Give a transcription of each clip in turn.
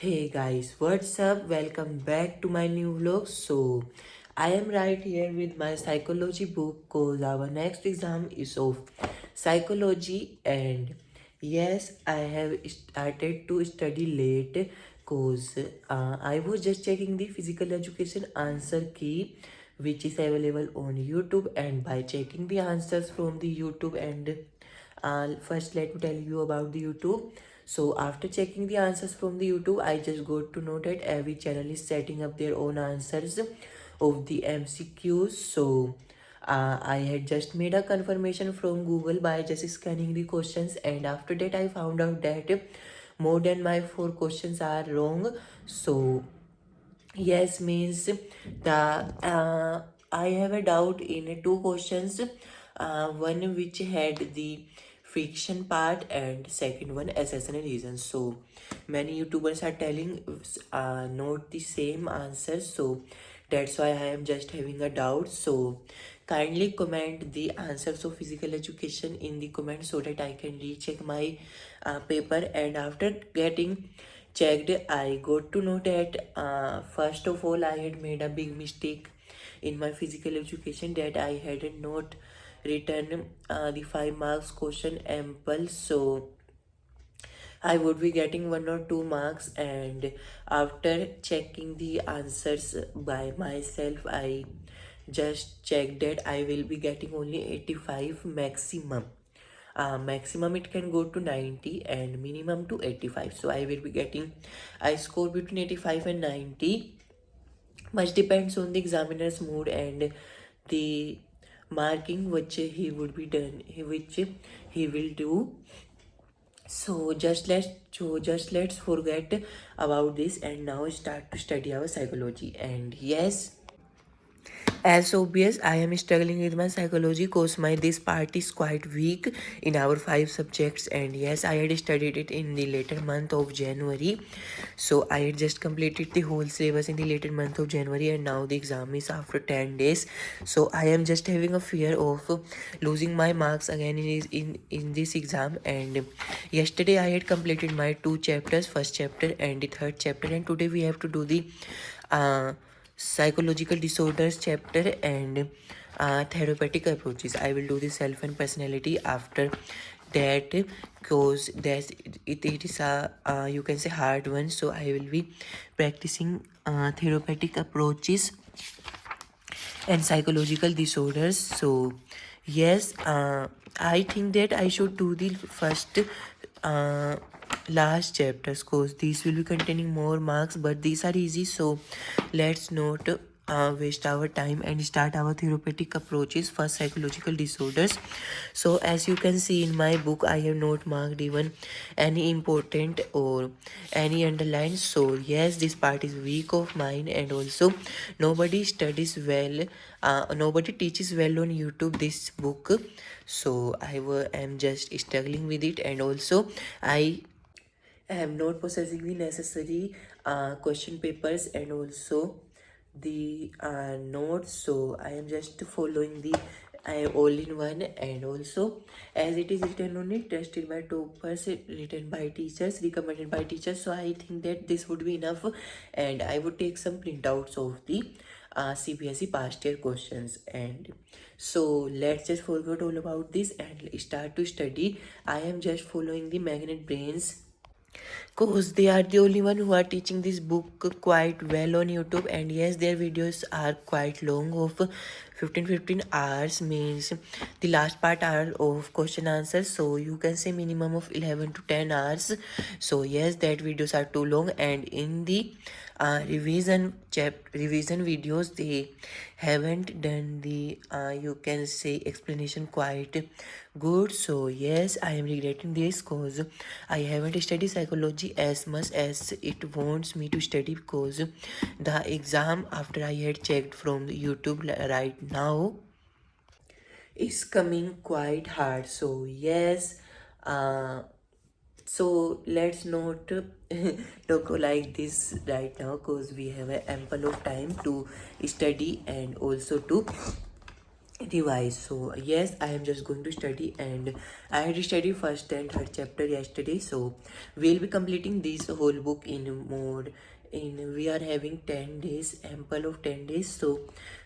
Hey guys, what's up? Welcome back to my new vlog. So, I am right here with my psychology book because our next exam is of psychology, and yes, I have started to study late because I was just checking the physical education answer key which is available on YouTube, and by checking the answers from the YouTube and first let me tell you about the YouTube. So after checking the answers from the YouTube, I just got to know that every channel is setting up their own answers of the MCQs. So I had just made a confirmation from Google by just scanning the questions, and after that I found out that more than my 4 questions are wrong. So yes means the I have a doubt in 2 questions, one which had the friction part and second one assassin reason. So many YouTubers are telling not the same answer, so that's why I am just having a doubt. So kindly comment the answers of physical education in the comments so that I can recheck my paper. And after getting checked, I got to know that first of all I had made a big mistake in my physical education, that I had not written the 5 marks question ample. So I would be getting 1 or 2 marks, and after checking the answers by myself, I just checked that I will be getting only 85 maximum. Maximum it can go to 90 and minimum to 85. So I will be getting, I score between 85 and 90. Much depends on the examiner's mood and the marking which he would be done, which he will do. So just let's forget about this and now start to study our psychology. And yes, as obvious, I am struggling with my psychology because my this part is quite weak in our 5 subjects. And yes, I had studied it in the later month of January. So I had just completed the whole syllabus in the later month of January, and now the exam is after 10 days. So I am just having a fear of losing my marks again in this exam. And yesterday I had completed my 2 chapters, first chapter and the third chapter, and today we have to do the uh, psychological disorders chapter and therapeutic approaches. I will do the self and personality after that because it is a you can say hard one. So I will be practicing therapeutic approaches and psychological disorders. So yes, I think that I should do the first uh, last chapters because these will be containing more marks, but these are easy. So let's not waste our time and start our therapeutic approaches for psychological disorders. So as you can see in my book, I have not marked even any important or any underline. So yes, this part is weak of mine, and also nobody studies well, nobody teaches well on YouTube this book. So am just struggling with it, and also I am not possessing the necessary question papers and also the notes. So I am just following the all in one, and also as it is written on it, tested by toppers, written by teachers, recommended by teachers. So I think that this would be enough, and I would take some printouts of the CBSE past year questions. And so let's just forget all about this and start to study. I am just following the Magnet Brains because they are the only one who are teaching this book quite well on YouTube. And yes, their videos are quite long of 15 hours, means the last part are of question answers, so you can say minimum of 11 to 10 hours. So yes, that videos are too long, and in the revision videos they haven't done the you can say explanation quite good. So yes, I am regretting this because I haven't studied psychology as much as it wants me to study, because the exam after I had checked from YouTube right now is coming quite hard. So yes, uh so let's not talk like this right now because we have a ample of time to study and also to device. So yes, I am just going to study, and I had studied first and third chapter yesterday, so we'll be completing this whole book in mode in we are having 10 days, ample of 10 days, so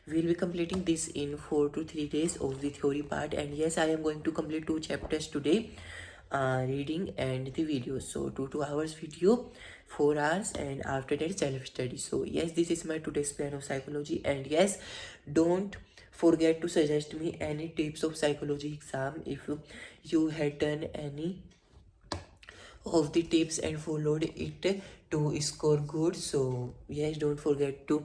we'll be completing this in 4 to 3 days of the theory part. And yes, I am going to complete 2 chapters today, reading and the video. So 2 hours video, 4 hours, and after that self study. So yes, this is my today's plan of psychology. And yes, don't forget to suggest me any tips of psychology exam if you had done any of the tips and followed it to score good. So yes, don't forget to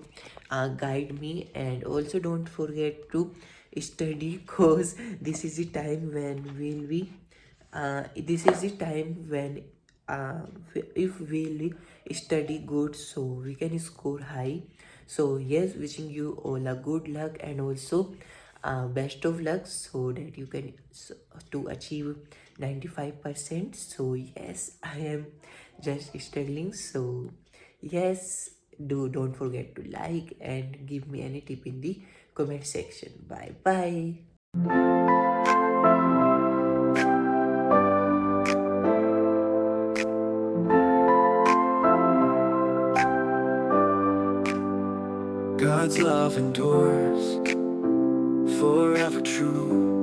guide me, and also don't forget to study, cause this is the time when we'll be this is the time when uh, if we'll study good, so we can score high. So yes, wishing you all a good luck, and also best of luck, so that you can to achieve 95%. So yes, I am just struggling. So yes, don't forget to like and give me any tip in the comment section. Bye bye. God's love endures, forever true.